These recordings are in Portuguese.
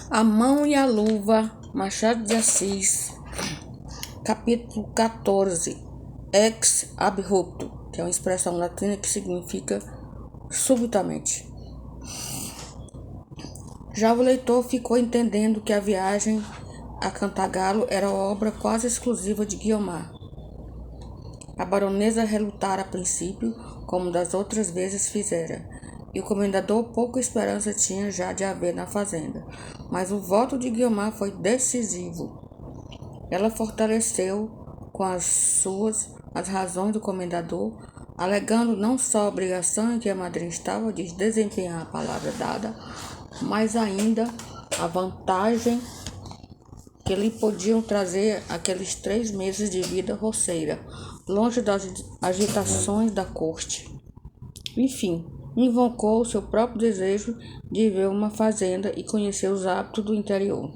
A Mão e a Luva, Machado de Assis, capítulo 14, ex abrupto, que é uma expressão latina que significa subitamente. Já o leitor ficou entendendo que a viagem a Cantagalo era obra quase exclusiva de Guiomar. A baronesa relutara a princípio, como das outras vezes fizera, e o comendador pouca esperança tinha já de haver na fazenda, mas o voto de Guiomar foi decisivo. Ela fortaleceu com as razões do comendador, alegando não só a obrigação em que a madrinha estava de desempenhar a palavra dada, mas ainda a vantagem que lhe podiam trazer aqueles 3 meses de vida roceira, longe das agitações da corte. Enfim, invocou o seu próprio desejo de ver uma fazenda e conhecer os hábitos do interior.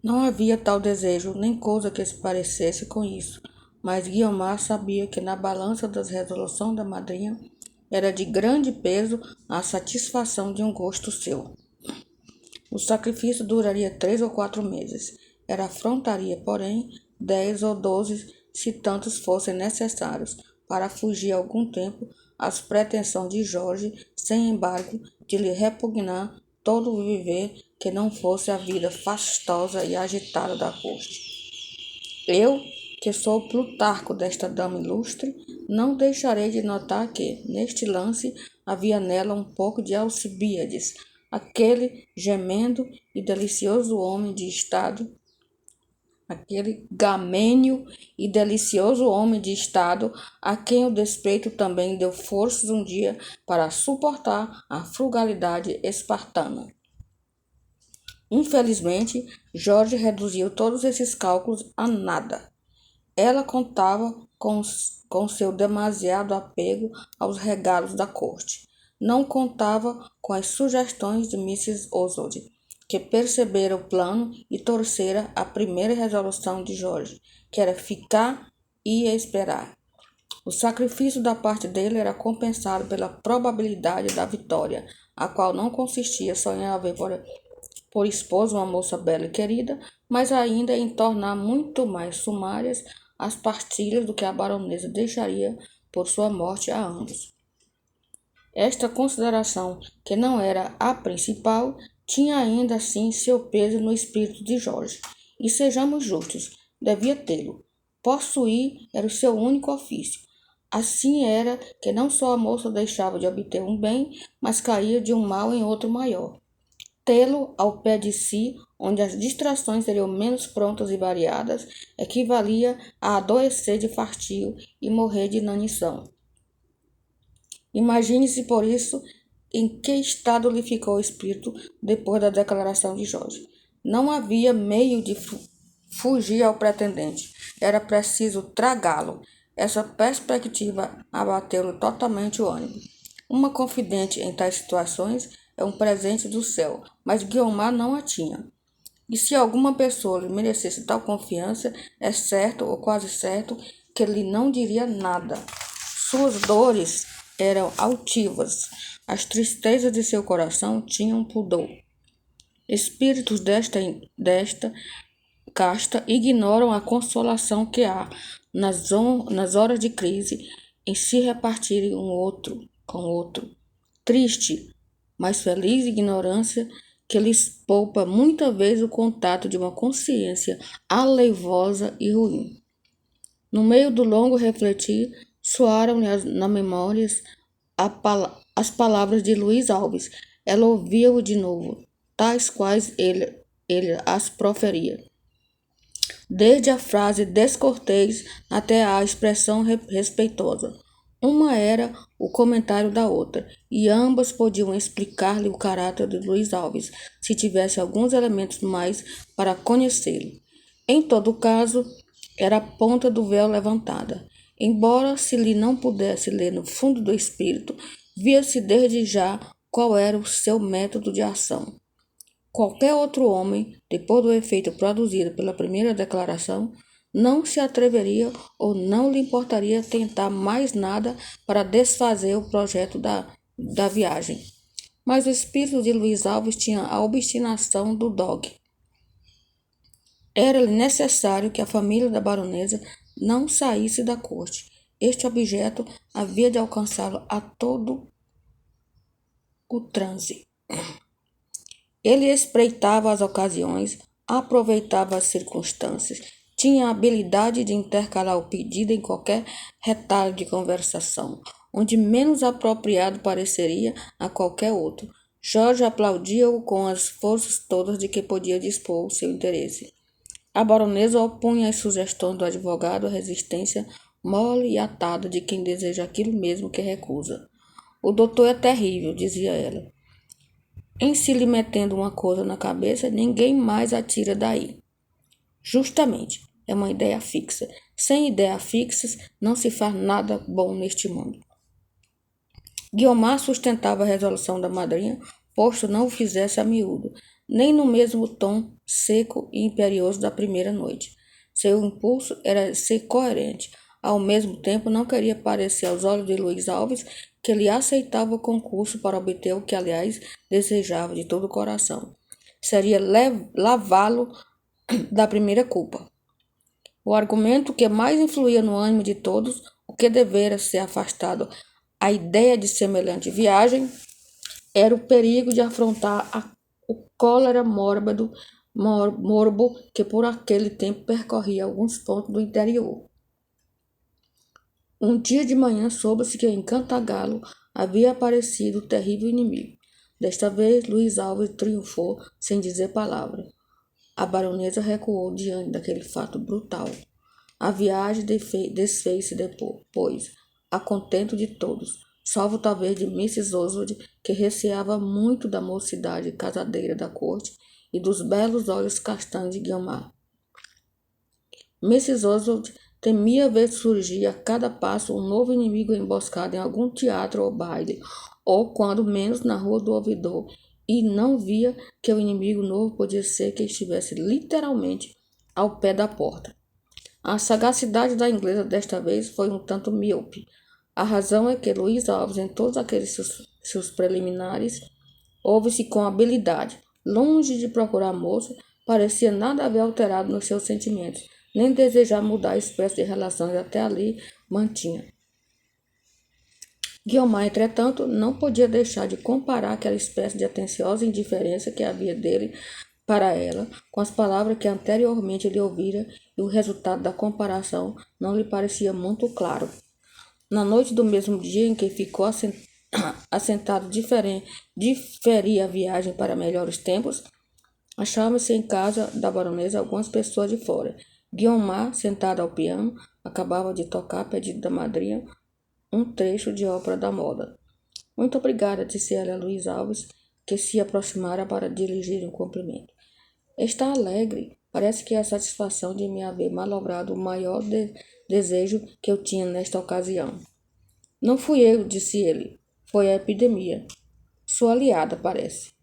Não havia tal desejo, nem coisa que se parecesse com isso, mas Guiomar sabia que na balança das resoluções da madrinha era de grande peso a satisfação de um gosto seu. O sacrifício duraria 3 ou 4 meses. Ela afrontaria, porém, 10 ou 12, se tantos fossem necessários, para fugir algum tempo às pretensões de Jorge, sem embargo, de lhe repugnar todo o viver que não fosse a vida fastosa e agitada da corte. Eu, que sou o Plutarco desta dama ilustre, não deixarei de notar que, neste lance, havia nela um pouco de Alcibíades, aquele gemendo e delicioso homem de estado, aquele gamênio e delicioso homem de estado, a quem o despeito também deu forças um dia para suportar a frugalidade espartana. Infelizmente, Jorge reduziu todos esses cálculos a nada. Ela contava com seu demasiado apego aos regalos da corte. Não contava com as sugestões de Mrs. Oswald, que percebera o plano e torcera a primeira resolução de Jorge, que era ficar e esperar. O sacrifício da parte dele era compensado pela probabilidade da vitória, a qual não consistia só em haver por esposa uma moça bela e querida, mas ainda em tornar muito mais sumárias as partilhas do que a baronesa deixaria por sua morte a ambos. Esta consideração, que não era a principal, tinha ainda assim seu peso no espírito de Jorge, e sejamos justos, devia tê-lo. Possuir era o seu único ofício. Assim era que não só a moça deixava de obter um bem, mas caía de um mal em outro maior. Tê-lo ao pé de si, onde as distrações seriam menos prontas e variadas, equivalia a adoecer de fartio e morrer de inanição. Imagine-se, por isso, em que estado lhe ficou o espírito depois da declaração de Jorge. Não havia meio de fugir ao pretendente. Era preciso tragá-lo. Essa perspectiva abateu-lhe totalmente o ânimo. Uma confidente em tais situações é um presente do céu, mas Guiomar não a tinha. E se alguma pessoa lhe merecesse tal confiança, é certo ou quase certo que lhe não diria nada. Suas dores eram altivas, as tristezas de seu coração tinham pudor. Espíritos desta casta ignoram a consolação que há, nas horas de crise, em se repartirem um outro com outro. Triste, mas feliz ignorância que lhes poupa muita vez o contato de uma consciência aleivosa e ruim. No meio do longo refletir, soaram-lhe na memória as palavras de Luiz Alves. Ela ouvia-o de novo, tais quais ele as proferia. Desde a frase descortês até a expressão respeitosa. Uma era o comentário da outra, e ambas podiam explicar-lhe o caráter de Luiz Alves, se tivesse alguns elementos mais para conhecê-lo. Em todo caso, era a ponta do véu levantada. Embora se lhe não pudesse ler no fundo do espírito, via-se desde já qual era o seu método de ação. Qualquer outro homem, depois do efeito produzido pela primeira declaração, não se atreveria ou não lhe importaria tentar mais nada para desfazer o projeto da viagem. mas o espírito de Luiz Alves tinha a obstinação do dog. Era-lhe necessário que a família da baronesa não saísse da corte. Este objeto havia de alcançá-lo a todo o transe. Ele espreitava as ocasiões, aproveitava as circunstâncias, tinha a habilidade de intercalar o pedido em qualquer retalho de conversação, onde menos apropriado pareceria a qualquer outro. Jorge aplaudia-o com as forças todas de que podia dispor o seu interesse. A baronesa opunha às sugestões do advogado a resistência mole e atada de quem deseja aquilo mesmo que recusa. O doutor é terrível, dizia ela. Em se lhe metendo uma coisa na cabeça, ninguém mais a tira daí. Justamente, é uma ideia fixa. Sem ideias fixas, não se faz nada bom neste mundo. Guiomar sustentava a resolução da madrinha, posto não o fizesse a miúdo, nem no mesmo tom seco e imperioso da primeira noite. Seu impulso era ser coerente. Ao mesmo tempo, não queria parecer aos olhos de Luiz Alves que ele aceitava o concurso para obter o que, aliás, desejava de todo o coração. Seria lavá-lo da primeira culpa. O argumento que mais influía no ânimo de todos, o que devera ser afastado a ideia de semelhante viagem, era o perigo de afrontar o cólera morbo que por aquele tempo percorria alguns pontos do interior. Um dia de manhã soube-se que em Cantagalo havia aparecido o terrível inimigo. Desta vez, Luiz Alves triunfou sem dizer palavra. A baronesa recuou diante daquele fato brutal. A viagem desfez-se depois, a contento de todos, salvo talvez de Mrs. Oswald, que receava muito da mocidade casadeira da corte e dos belos olhos castanhos de Guiomar. Mrs. Oswald temia ver surgir a cada passo um novo inimigo emboscado em algum teatro ou baile, ou, quando menos, na rua do ouvidor, e não via que o inimigo novo podia ser que estivesse literalmente ao pé da porta. A sagacidade da inglesa desta vez foi um tanto míope. A razão é que Luiz Alves, em todos aqueles seus preliminares, ouve-se com habilidade. Longe de procurar a moça, parecia nada haver alterado nos seus sentimentos, nem desejar mudar a espécie de relações até ali mantinha. Guiomar, entretanto, não podia deixar de comparar aquela espécie de atenciosa indiferença que havia dele para ela com as palavras que anteriormente lhe ouvira, e o resultado da comparação não lhe parecia muito claro. Na noite do mesmo dia em que ficou assentado diferir a viagem para melhores tempos, achavam-se em casa da baronesa algumas pessoas de fora. Guiomar, sentada ao piano, acabava de tocar, a pedido da madrinha, um trecho de ópera da moda. Muito obrigada, disse ela a Luiz Alves, que se aproximara para dirigir um cumprimento. Está alegre. Parece que é a satisfação de me haver malobrado o maior desejo que eu tinha nesta ocasião. Não fui eu, disse ele. Foi a epidemia. Sua aliada, parece.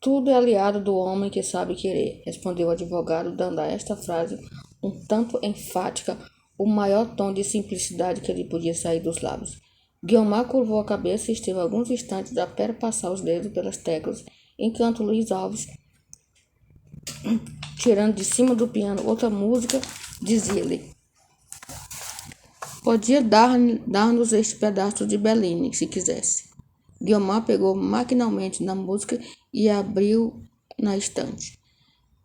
Tudo é aliado do homem que sabe querer, respondeu o advogado, dando a esta frase um tanto enfática, o maior tom de simplicidade que lhe podia sair dos lábios. Guiomar curvou a cabeça e esteve alguns instantes a perpassar os dedos pelas teclas, enquanto Luiz Alves, tirando de cima do piano outra música, dizia-lhe: podia dar-nos este pedaço de Bellini, se quisesse. Guiomar pegou maquinalmente na música e a abriu na estante.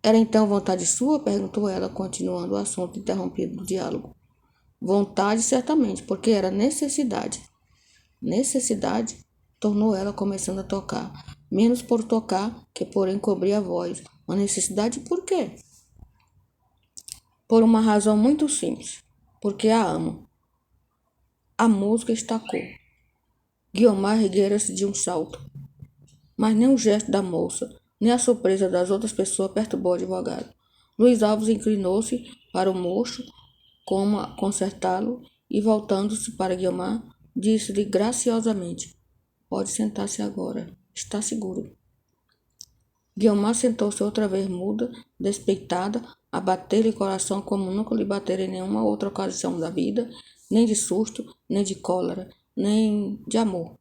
Era então vontade sua? Perguntou ela, continuando o assunto interrompido do diálogo. Vontade, certamente, porque era necessidade. Necessidade? Tornou ela, começando a tocar. Menos por tocar que por encobrir a voz. Uma necessidade por quê? Por uma razão muito simples. Porque a amo. A música estacou. Guiomar erguera-se de um salto. Mas nem o gesto da moça, nem a surpresa das outras pessoas perturbou o advogado. Luiz Alves inclinou-se para o moço, como a consertá-lo, e voltando-se para Guiomar, disse-lhe graciosamente: pode sentar-se agora, está seguro. Guiomar sentou-se outra vez muda, despeitada, a bater-lhe o coração como nunca lhe batera em nenhuma outra ocasião da vida, nem de susto, nem de cólera, nem de amor.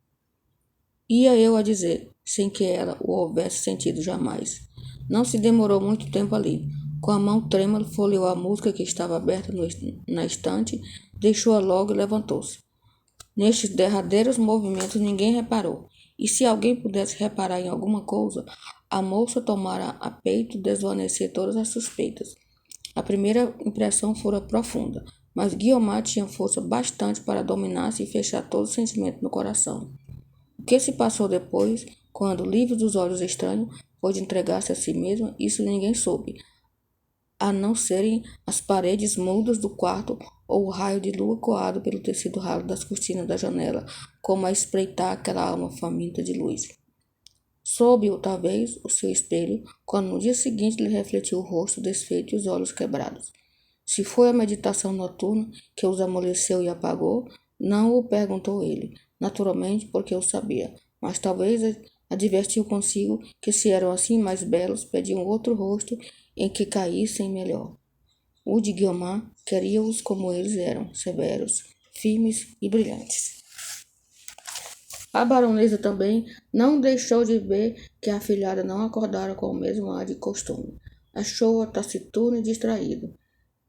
Ia eu a dizer, sem que ela o houvesse sentido jamais. Não se demorou muito tempo ali. Com a mão trêmula, folheou a música que estava aberta na estante, deixou-a logo e levantou-se. Nestes derradeiros movimentos ninguém reparou, e se alguém pudesse reparar em alguma coisa, a moça tomara a peito desvanecer todas as suspeitas. A primeira impressão fora profunda, mas Guiomar tinha força bastante para dominar-se e fechar todo o sentimento no coração. O que se passou depois, quando, livre dos olhos estranhos, pôde entregar-se a si mesma, isso ninguém soube, a não serem as paredes mudas do quarto ou o raio de lua coado pelo tecido ralo das cortinas da janela, como a espreitar aquela alma faminta de luz. Soube-o, talvez, o seu espelho, quando no dia seguinte lhe refletiu o rosto desfeito e os olhos quebrados. Se foi a meditação noturna que os amoleceu e apagou, não o perguntou ele, naturalmente porque o sabia, mas talvez advertiu consigo que se eram assim mais belos, pediam outro rosto em que caíssem melhor. O de Guiomar queria-os como eles eram, severos, firmes e brilhantes. A baronesa também não deixou de ver que a afilhada não acordara com o mesmo ar de costume. Achou-a taciturna e distraída.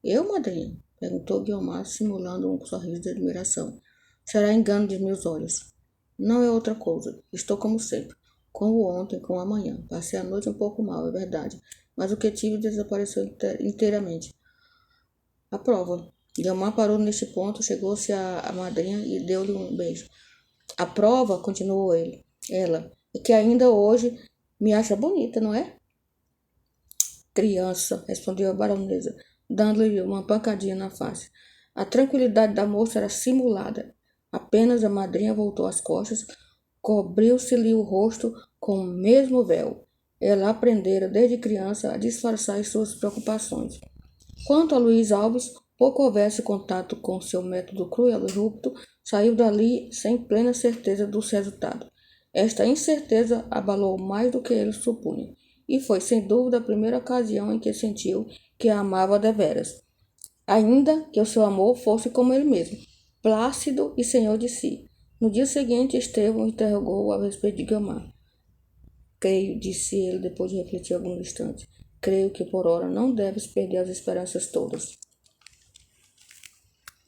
Eu, madrinha? Perguntou Guiomar, simulando um sorriso de admiração. Será engano de meus olhos. Não é outra coisa. Estou como sempre. Como ontem, como amanhã. Passei a noite um pouco mal, é verdade. Mas o que tive desapareceu inteiramente. A prova. Guiomar parou neste ponto, chegou-se à madrinha e deu-lhe um beijo. A prova, continuou ela, é que ainda hoje me acha bonita, não é? Criança, respondeu a baronesa, dando-lhe uma pancadinha na face. A tranquilidade da moça era simulada. Apenas a madrinha voltou as costas, cobriu-se-lhe o rosto com o mesmo véu. Ela aprendera desde criança a disfarçar as suas preocupações. Quanto a Luiz Alves, pouco houvesse contato com seu método cruel e rupto, saiu dali sem plena certeza do resultado. Esta incerteza abalou mais do que ele supunha, e foi sem dúvida a primeira ocasião em que sentiu que a amava deveras, ainda que o seu amor fosse como ele mesmo, plácido e senhor de si. No dia seguinte, Estevão interrogou-o a respeito de Guiomar. Creio, disse ele depois de refletir algum instante, creio que por ora não deves perder as esperanças todas.